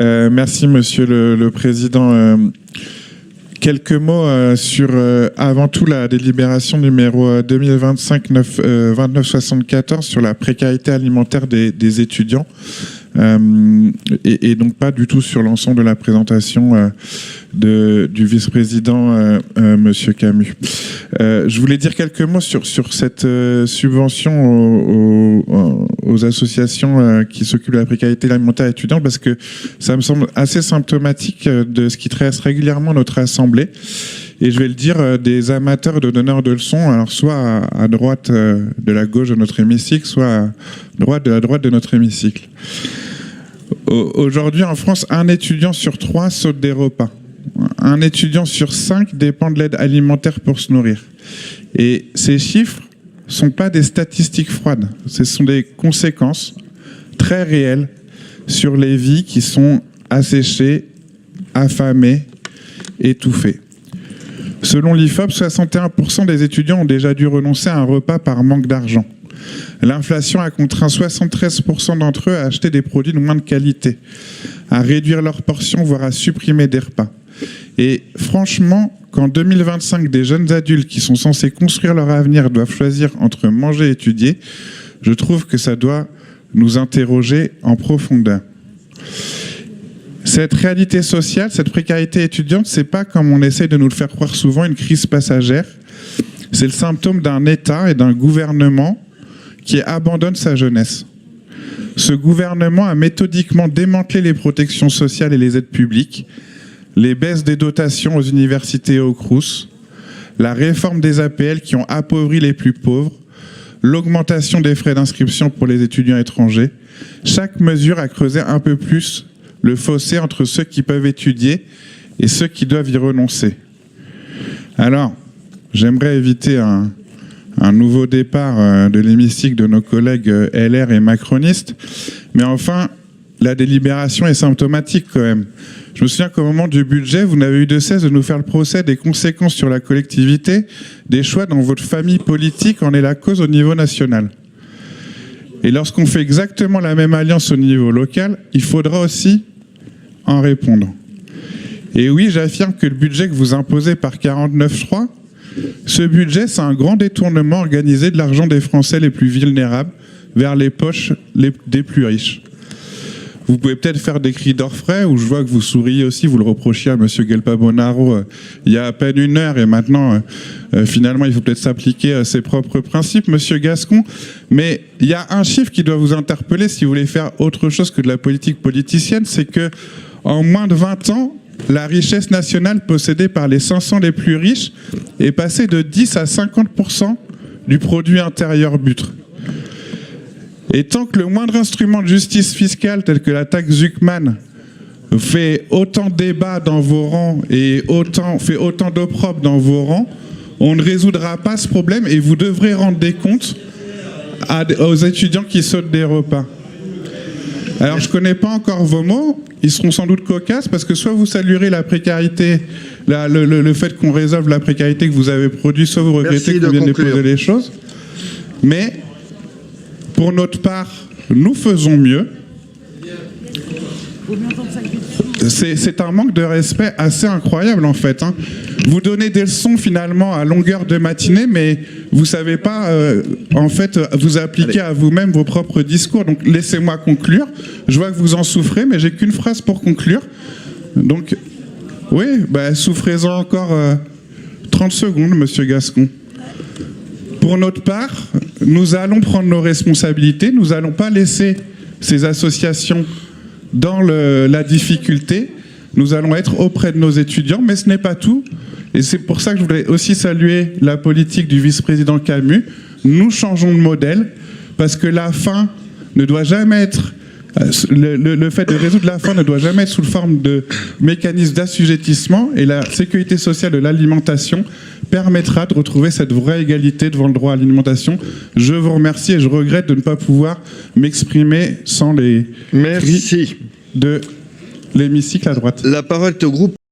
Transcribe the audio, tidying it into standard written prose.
Merci, Monsieur le Président. Quelques mots sur, avant tout, la délibération numéro 2025-2974 sur la précarité alimentaire des étudiants. Et donc pas du tout sur l'ensemble de la présentation du vice-président Monsieur Camus. Je voulais dire quelques mots sur cette subvention aux associations qui s'occupent de la précarité alimentaire étudiante, parce que ça me semble assez symptomatique de ce qui traverse régulièrement notre Assemblée. Et je vais le dire, des amateurs de donneurs de leçons, alors soit à droite de la gauche de notre hémicycle, soit à droite de la droite de notre hémicycle. Aujourd'hui, en France, 1 étudiant sur 3 saute des repas. 1 étudiant sur 5 dépend de l'aide alimentaire pour se nourrir. Et ces chiffres ne sont pas des statistiques froides. Ce sont des conséquences très réelles sur les vies qui sont asséchées, affamées, étouffées. Selon l'IFOP, 61% des étudiants ont déjà dû renoncer à un repas par manque d'argent. L'inflation a contraint 73% d'entre eux à acheter des produits de moindre qualité, à réduire leurs portions, voire à supprimer des repas. Et franchement, qu'en 2025, des jeunes adultes qui sont censés construire leur avenir doivent choisir entre manger et étudier, je trouve que ça doit nous interroger en profondeur. Cette réalité sociale, cette précarité étudiante, c'est pas, comme on essaie de nous le faire croire souvent, une crise passagère. C'est le symptôme d'un État et d'un gouvernement qui abandonne sa jeunesse. Ce gouvernement a méthodiquement démantelé les protections sociales et les aides publiques, les baisses des dotations aux universités et aux Crous, la réforme des APL qui ont appauvri les plus pauvres, l'augmentation des frais d'inscription pour les étudiants étrangers. Chaque mesure a creusé un peu plus le fossé entre ceux qui peuvent étudier et ceux qui doivent y renoncer. Alors, j'aimerais éviter un nouveau départ de l'hémicycle de nos collègues LR et macronistes, mais enfin, la délibération est symptomatique quand même. Je me souviens qu'au moment du budget, vous n'avez eu de cesse de nous faire le procès des conséquences sur la collectivité, des choix dont votre famille politique en est la cause au niveau national. Et lorsqu'on fait exactement la même alliance au niveau local, il faudra aussi en répondre. Et oui, j'affirme que le budget que vous imposez par 49.3, ce budget, c'est un grand détournement organisé de l'argent des Français les plus vulnérables vers les poches des plus riches. Vous pouvez peut-être faire des cris d'orfraie, où je vois que vous souriez aussi, vous le reprochiez à M. Guelpa-Bonaro il y a à peine 1 heure, et maintenant, finalement, il faut peut-être s'appliquer à ses propres principes, M. Gascon. Mais il y a un chiffre qui doit vous interpeller si vous voulez faire autre chose que de la politique politicienne, c'est que en moins de 20 ans, la richesse nationale possédée par les 500 les plus riches est passée de 10 à 50% du produit intérieur brut. Et tant que le moindre instrument de justice fiscale, tel que la taxe Zuckman, fait autant de débats dans vos rangs et fait autant d'opprobre dans vos rangs, on ne résoudra pas ce problème et vous devrez rendre des comptes aux étudiants qui sautent des repas. Alors, je ne connais pas encore vos mots, ils seront sans doute cocasses, parce que soit vous saluerez la précarité, le fait qu'on résolve la précarité que vous avez produite, soit vous regrettez qu'on vienne déposer les choses. Mais, pour notre part, nous faisons mieux. C'est un manque de respect assez incroyable, en fait. Vous donnez des leçons, finalement, à longueur de matinée, mais vous ne savez pas, en fait, vous appliquer à vous-même vos propres discours. Donc, laissez-moi conclure. Je vois que vous en souffrez, mais j'ai qu'une phrase pour conclure. Donc, oui, souffrez-en encore 30 secondes, Monsieur Gascon. Pour notre part, nous allons prendre nos responsabilités. Nous n'allons pas laisser ces associations dans la difficulté. Nous allons être auprès de nos étudiants, mais ce n'est pas tout. Et c'est pour ça que je voudrais aussi saluer la politique du vice-président Camus. Nous changeons de modèle, parce que la faim ne doit jamais être... Le fait de résoudre la faim ne doit jamais être sous forme de mécanisme d'assujettissement, et la sécurité sociale de l'alimentation permettra de retrouver cette vraie égalité devant le droit à l'alimentation. Je vous remercie et je regrette de ne pas pouvoir m'exprimer sans les cris de l'hémicycle à droite. La parole est au groupe